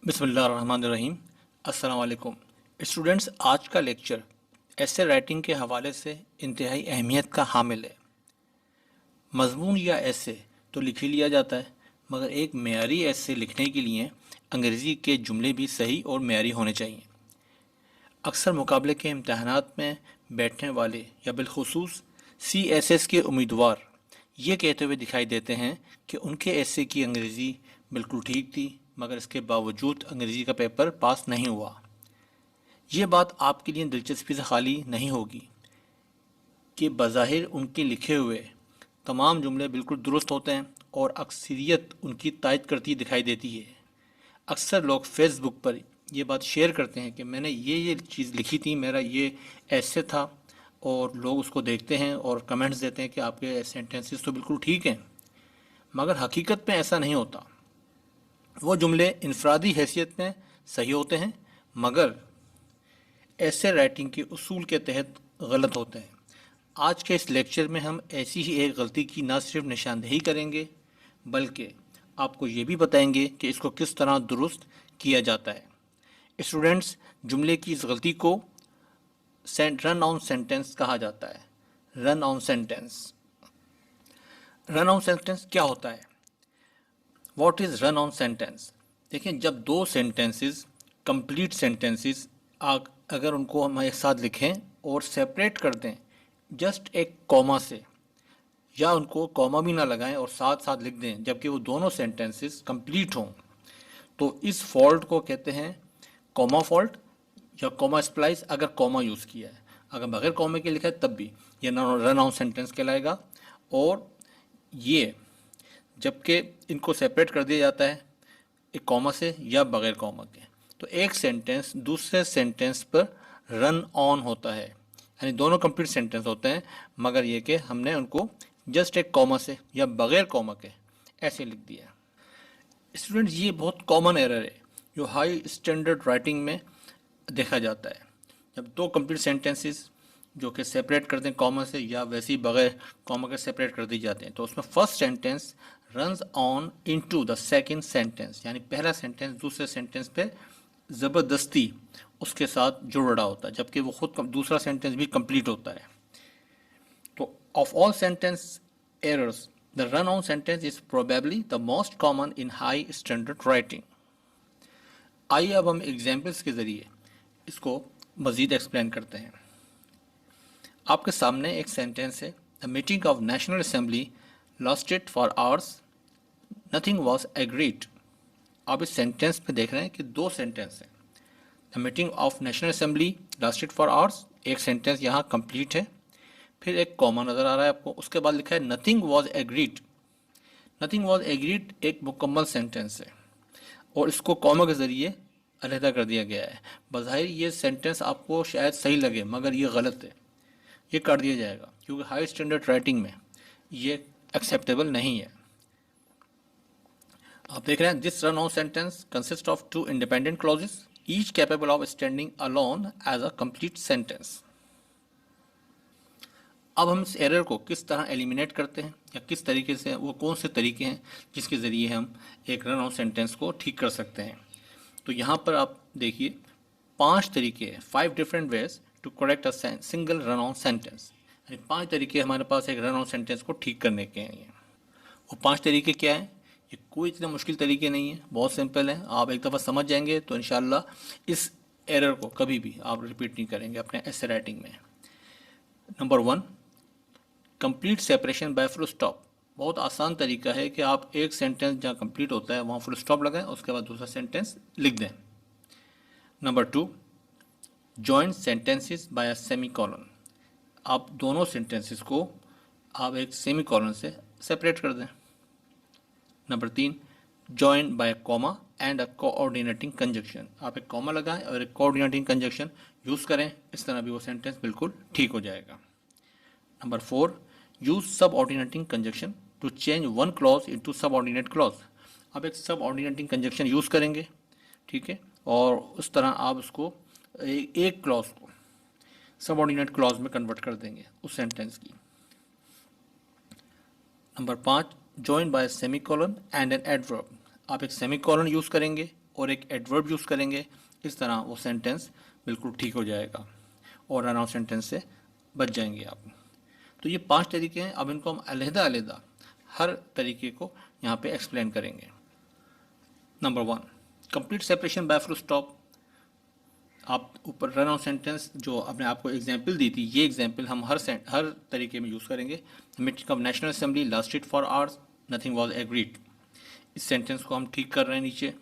बिस्मिल्लाहिर्रहमानिर्रहीम। अस्सलाम वालेकुम स्टूडेंट्स। आज का लेक्चर ऐसे राइटिंग के हवाले से इंतहाई अहमियत का हामिल है। मजमून या ऐसे तो लिख ही लिया जाता है, मगर एक मेयारी ऐसे लिखने के लिए अंग्रेज़ी के जुमले भी सही और मेयारी होने चाहिए। अक्सर मुकाबले के इम्तहानात में बैठने वाले या बिलखुसूस CSS के उम्मीदवार ये कहते हुए दिखाई देते हैं कि उनके ऐसे की अंग्रेज़ी बिल्कुल ठीक थी, मगर इसके बावजूद अंग्रेज़ी का पेपर पास नहीं हुआ। ये बात आपके लिए दिलचस्पी से खाली नहीं होगी कि बज़ाहिर उनके लिखे हुए तमाम जुमले बिल्कुल दुरुस्त होते हैं और अक्सरियत उनकी तायद करती दिखाई देती है। अक्सर लोग फेसबुक पर ये बात शेयर करते हैं कि मैंने ये चीज़ लिखी थी, मेरा ये ऐसे था, और लोग उसको देखते हैं और कमेंट्स देते हैं कि आपके सेंटेंसेस तो बिल्कुल ठीक हैं, मगर हकीकत में ऐसा नहीं होता। वो जुमले इनफरादी हैसियत में सही होते हैं, मगर ऐसे राइटिंग के उसूल के तहत गलत होते हैं। आज के इस लेक्चर में हम ऐसी ही एक गलती की न सिर्फ निशानदेही करेंगे, बल्कि आपको ये भी बताएंगे कि इसको किस तरह दुरुस्त किया जाता है। स्टूडेंट्स, जुमले की इस गलती को रन ऑन सेंटेंस कहा जाता है। Run on sentence. Run on sentence क्या होता है? What is run on sentence? देखिए, जब दो सेंटेंसेस कंप्लीट सेंटेंसेस अगर उनको हम एक साथ लिखें और सेपरेट कर दें जस्ट एक कॉमा से, या उनको कॉमा भी ना लगाएं और साथ साथ लिख दें जबकि वो दोनों सेंटेंसेस कंप्लीट हों, तो इस फॉल्ट को कहते हैं कॉमा फॉल्ट या कॉमा स्प्लाइस। अगर कॉमा यूज़ किया है, अगर बगैर कॉमे के लिखा है तब भी ये रन ऑन सेंटेंस कहलाएगा। और ये जबकि इनको सेपरेट कर दिया जाता है एक कॉमा से या बगैर कॉमा के, तो एक सेंटेंस दूसरे सेंटेंस पर रन ऑन होता है, यानी दोनों कंप्लीट सेंटेंस होते हैं, मगर ये कि हमने उनको जस्ट एक कॉमा से या बगैर कॉमा के ऐसे लिख दिया। स्टूडेंट्स, ये बहुत कॉमन एरर है जो हाई स्टैंडर्ड राइटिंग में देखा जाता है। जब दो कंप्लीट सेंटेंसेस जो कि सेपरेट करते हैं कॉमा से या वैसे ही बगैर कॉमा के सेपरेट कर दिए जाते हैं, तो उसमें first sentence runs on into the second sentence, यानी पहला सेंटेंस दूसरे सेंटेंस पे ज़बरदस्ती उसके साथ जुड़ रहा होता है, जबकि वो खुद दूसरा सेंटेंस भी कंप्लीट होता है। तो of all sentence errors the run on sentence is probably the most common in high standard writing. आइए अब हम एग्जाम्पल्स के ज़रिए इसको मज़ीद एक्सप्लेन करते हैं। आपके सामने एक सेंटेंस है, the meeting of national assembly lasted for hours, nothing was agreed. आप इस सेंटेंस में देख रहे हैं कि दो सेंटेंस हैं। The meeting of national assembly lasted for hours, एक सेंटेंस यहाँ कंप्लीट है, फिर एक कॉमा नज़र आ रहा है आपको, उसके बाद लिखा है nothing was agreed. Nothing was agreed एक मुकम्मल सेंटेंस है और इसको कॉमा के ज़रिए अलहदा कर दिया गया है। बज़ाहिर ये सेंटेंस आपको शायद सही लगे, मगर ये गलत है, ये कर दिया जाएगा क्योंकि हाई स्टैंडर्ड राइटिंग में ये एक्सेप्टेबल नहीं है। आप देख रहे हैं, this run on sentence consist of two independent clauses each capable of standing alone as a complete sentence. अब हम इस एरर को किस तरह एलिमिनेट करते हैं या किस तरीके से, वो कौन से तरीके हैं जिसके ज़रिए हम एक रन ऑन सेंटेंस को ठीक कर सकते हैं। तो यहाँ पर आप देखिए 5 तरीके हैं, 5 different ways to correct a single run on sentence. यानी 5 तरीके हमारे पास एक रन ऑन सेंटेंस को ठीक करने के हैं। वो 5 तरीके क्या हैं? ये कोई इतने मुश्किल तरीके नहीं है, बहुत सिंपल है। आप एक दफ़ा समझ जाएंगे तो इंशाल्लाह इस एरर को कभी भी आप रिपीट नहीं करेंगे अपने ऐसे राइटिंग में। Number 1, complete separation by full stop. बहुत आसान तरीका है कि आप एक सेंटेंस जहाँ कंप्लीट होता है वहाँ फुल स्टॉप लगाएं, उसके बाद दूसरा सेंटेंस लिख दें। Number 2, joint sentences bye a semi colon. आप दोनों सेंटेंसेस को आप एक सेमी कॉलन से सेपरेट कर दें। Number 3, join bye comma and a coordinating conjunction. आप एक कॉमा लगाएं और एक कोऑर्डिनेटिंग कंजक्शन यूज़ करें, इस तरह भी वो सेंटेंस बिल्कुल ठीक हो जाएगा। Number 4, use subordinating conjunction to change one clause into subordinate clause. आप एक सब ऑर्डिनेटिंग कंजक्शन यूज़ करेंगे, ठीक है, और उस तरह आप उसको एक क्लॉज को सब ऑर्डिनेट क्लॉज में कन्वर्ट कर देंगे उस सेंटेंस की। Number 5, join bye semi colon and an adverb. आप एक सेमी कॉलन यूज़ करेंगे और एक एडवर्ब यूज़ करेंगे, इस तरह वो सेंटेंस बिल्कुल ठीक हो जाएगा और रन आउट सेंटेंस से बच जाएंगे आप। तो ये 5 तरीके हैं। अब इनको हम अलग-अलग हर तरीके को यहाँ पे एक्सप्लेन करेंगे। Number 1, complete separation by full stop. आप ऊपर रन आउट सेंटेंस जो आपने आपको एग्जाम्पल दी थी, ये एग्जाम्पल हम हर तरीके में यूज़ करेंगे। Meeting of national assembly lasted for hours, nothing was agreed. इस सेंटेंस को हम ठीक कर रहे हैं नीचे।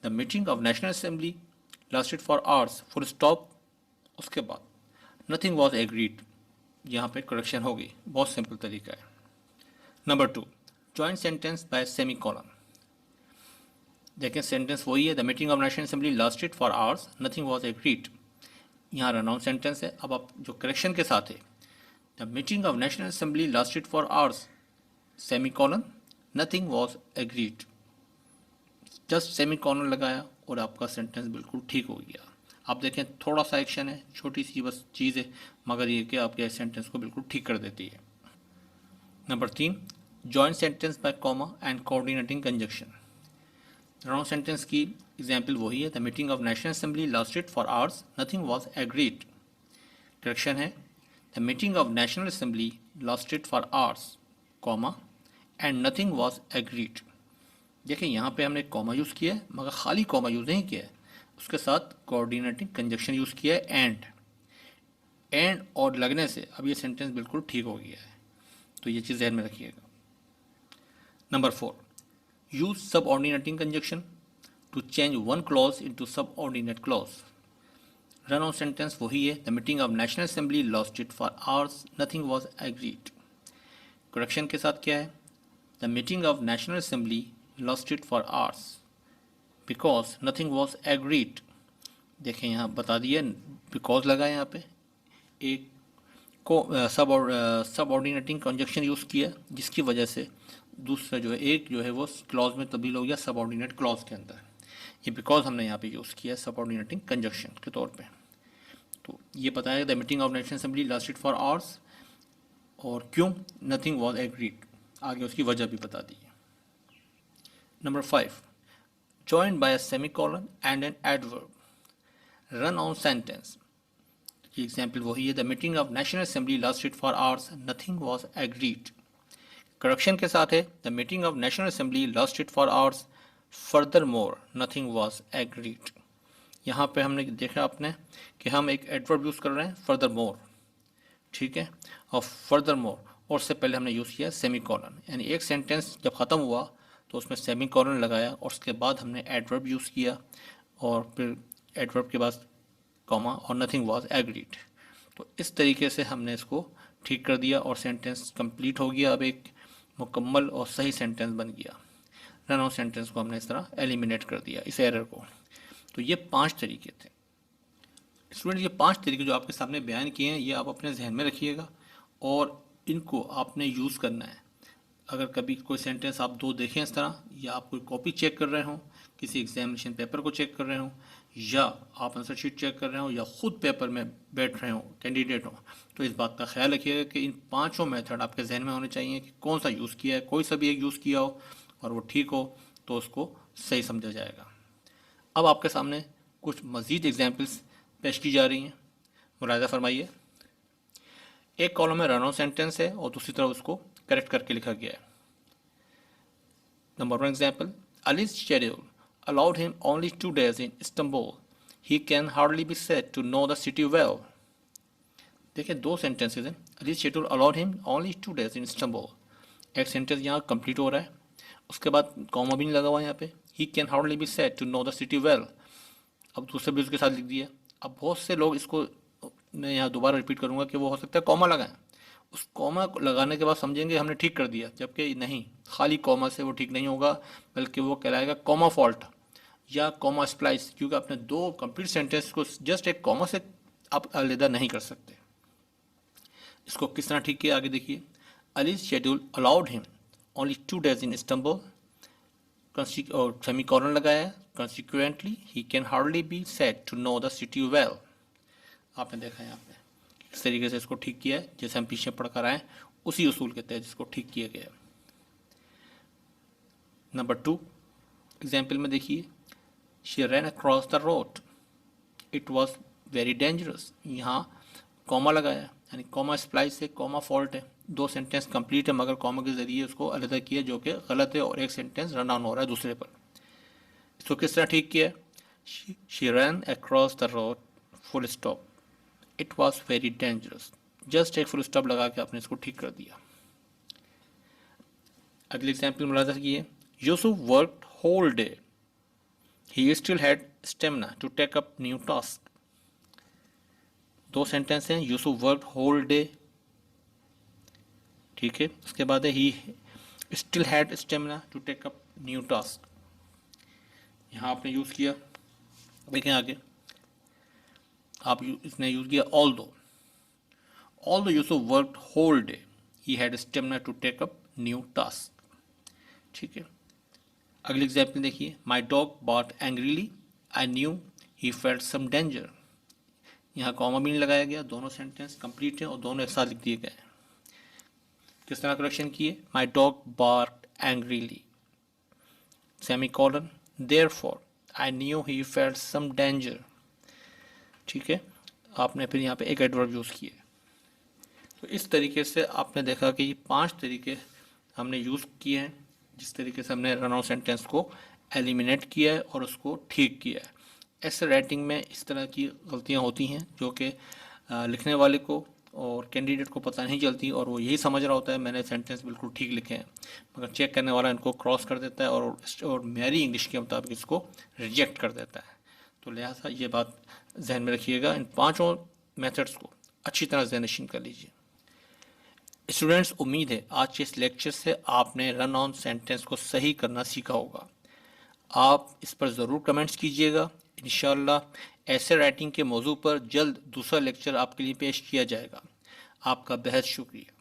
The meeting of national assembly lasted for hours, full stop, उसके बाद नथिंग वॉज एग्रीड, यहाँ पे करेक्शन होगी। बहुत सिंपल तरीका है। Number 2, joint sentence bye semi colon. देखें सेंटेंस वही है, the meeting of national assembly lasted for hours, nothing was agreed. यहाँ रन आउट सेंटेंस है। अब आप जो करेक्शन के साथ है, the meeting of national assembly lasted for hours, semi colon, nothing was agreed. Just semi colon लगाया और आपका सेंटेंस बिल्कुल ठीक हो गया। आप देखें थोड़ा सा एक्शन है, छोटी सी बस चीज़ है, मगर ये कि आपके सेंटेंस को बिल्कुल ठीक कर देती है। Number 3, joint sentence by comma and coordinating conjunction. Run sentence की एग्जाम्पल वही है, the meeting of national assembly lasted for hours, nothing was agreed. Correction है, the meeting of national assembly lasted for hours, comma and nothing was agreed. देखिए यहाँ पे हमने comma use किया है, मगर खाली कॉमा यूज़ नहीं किया है, उसके साथ कोऑर्डिनेटिंग कंजक्शन यूज़ किया है, एंड और लगने से अब ये सेंटेंस बिल्कुल ठीक हो गया है। तो ये चीज़ ध्यान में रखिएगा। Number 4, use subordinating conjunction to change one clause into subordinate clause. Run out sentence वही है, the meeting of national assembly lasted for hours, nothing was agreed. Correction के साथ क्या है, the meeting of national assembly lasted for hours because nothing was agreed. देखें यहाँ बता दिया, बिकॉज लगा यहाँ पे, एक को सबऑर्डिनेटिंग कंजक्शन यूज़ किया, जिसकी वजह से दूसरा जो है एक जो है वो क्लॉज में तब्दील हो गया सबऑर्डिनेट क्लॉज के अंदर। ये बिकॉज हमने यहाँ पे यूज़ किया सबऑर्डिनेटिंग कंजक्शन के तौर पे। तो ये बताया the meeting of national assembly lasted for hours, और क्यों, नथिंग वॉज एग्रीड, आगे उसकी वजह भी बता दी है। Number 5, joined by a semicolon and an adverb. Run on sentence की एग्जाम्पल वही है, the meeting of national assembly lasted for hours, nothing was agreed. Correction के साथ है, the meeting of national assembly lasted for hours, further more nothing was agreed. यहाँ पे हमने देखा आपने कि हम एक एडवर्ब यूज़ कर रहे हैं, फर्दर मोर, ठीक है, और फर्दर मोर और से पहले हमने यूज़ किया सेमी कॉलन, यानी एक सेंटेंस जब ख़त्म हुआ तो उसमें सेमी कॉलन लगाया और उसके बाद हमने एडवर्ब यूज़ किया और फिर एडवर्ब के बाद कॉमा और नथिंग वॉज एग्रीड। तो इस तरीके से हमने इसको ठीक कर दिया और सेंटेंस कंप्लीट हो गया। अब एक मुकम्मल और सही सेंटेंस बन गया। रन आउट सेंटेंस को हमने इस तरह एलिमिनेट कर दिया, इस एरर को। तो ये 5 तरीके थे स्टूडेंट। ये 5 तरीके जो आपके सामने बयान किए हैं, ये आप अपने जहन में रखिएगा और इनको आपने यूज़ करना है। अगर कभी कोई सेंटेंस आप 2 देखें इस तरह, या आप कोई कॉपी चेक कर रहे हों, किसी एग्जामिनेशन पेपर को चेक कर रहे हों, या आप आंसर शीट चेक कर रहे हो, या ख़ुद पेपर में बैठ रहे हो, कैंडिडेट हो, तो इस बात का ख्याल रखिएगा कि इन 5 मेथड आपके जहन में होने चाहिए कि कौन सा यूज़ किया है। कोई सा भी एक यूज़ किया हो और वो ठीक हो तो उसको सही समझा जाएगा। अब आपके सामने कुछ मज़ीद एग्जाम्पल्स पेश की जा रही हैं, मुलाहिज़ा फरमाइए। एक कॉलम में रन आउट सेंटेंस है और दूसरी तरफ उसको करेक्ट करके लिखा गया है। Number 1 example, Ali's schedule allowed him only 2 days in Istanbul. He can hardly be said to know the city well. देखिए 2 सेंटेंसेज हैं। अली's schedule allowed him only 2 days in Istanbul. एक सेंटेंस यहाँ कंप्लीट हो रहा है, उसके बाद कॉमा भी नहीं लगा हुआ यहाँ पे। He can hardly be said to know the city well. अब दूसरे भी उसके साथ लिख दिया। अब बहुत से लोग इसको, मैं यहाँ दोबारा रिपीट करूँगा कि वो हो सकता है कॉमा लगाएं, उस कॉमा लगाने के बाद समझेंगे हमने ठीक कर दिया, जबकि नहीं, खाली कॉमा से वो ठीक नहीं होगा, बल्कि वो कहलाएगा कॉमा फॉल्ट या कॉमा स्प्लाइस, क्योंकि आपने 2 कंप्लीट सेंटेंस को जस्ट एक कॉमा से आप अलग नहीं कर सकते। इसको किस तरह ठीक किया, आगे देखिए। Ali's schedule allowed him only 2 days in Istanbul, और सेमीकोलन लगाया है, consequently he can hardly be said to know the city well. आपने देखा है यहाँ पे इस तरीके से इसको ठीक किया है, जैसे हम पीछे पढ़ कर आए उसी उसूल के तहत इसको ठीक किया गया। नंबर 2 एग्जाम्पल में देखिए, she rain across the road, it was very dangerous. यहाँ कॉमा लगाया, यानी कॉमा स्प्लाइस है, कॉमा फॉल्ट है, दो सेंटेंस कंप्लीट है मगर कॉमा के जरिए उसको अलग किया जो कि गलत है, और एक सेंटेंस रन ऑन हो रहा है दूसरे पर। इसको किस तरह ठीक किया? She rain across the road full stop, it was very dangerous. Just एक फुल स्टॉप लगा के आपने इसको ठीक कर दिया। अगली एग्जाम्पल मुलाजा कीजिए, Yusuf worked whole day, he still had stamina to take up new task. दो सेंटेंस हैं, यूसुफ वर्कड होल डे, ठीक है, उसके बाद है he still had stamina to take up new task. यहाँ आपने यूज़ किया, देखें आगे आप इसने यूज़ किया although Yusuf worked whole day he had stamina to take up new task, ठीक है। अगली एग्जाम्पल देखिए, my dog barked angrily, I knew he felt some danger. यहाँ कॉमा भी नहीं लगाया गया, दोनों सेंटेंस कंप्लीट हैं और दोनों एक साथ लिख दिए गए हैं। किस तरह करेक्शन किए? My dog barked angrily, semicolon, therefore I knew he felt some danger, ठीक है। आपने फिर यहाँ पे एक एडवर्ब यूज़ किए। तो इस तरीके से आपने देखा कि ये 5 तरीके हमने यूज़ किए हैं, जिस तरीके से हमने रन आउट सेंटेंस को एलिमिनेट किया है और उसको ठीक किया है। ऐसे राइटिंग में इस तरह की गलतियाँ होती हैं जो कि लिखने वाले को और कैंडिडेट को पता नहीं चलती, और वो यही समझ रहा होता है मैंने सेंटेंस बिल्कुल ठीक लिखे हैं, मगर चेक करने वाला इनको क्रॉस कर देता है और मेरी इंग्लिश के मुताबिक इसको रिजेक्ट कर देता है। तो लिहाजा ये बात जहन में रखिएगा, इन 5 मेथड्स को अच्छी तरह जहनशीन कर लीजिए। स्टूडेंट्स, उम्मीद है आज के इस लेक्चर से आपने रन ऑन सेंटेंस को सही करना सीखा होगा। आप इस पर ज़रूर कमेंट्स कीजिएगा। इंशाअल्लाह ऐसे राइटिंग के मौजू पर जल्द दूसरा लेक्चर आपके लिए पेश किया जाएगा। आपका बेहद शुक्रिया।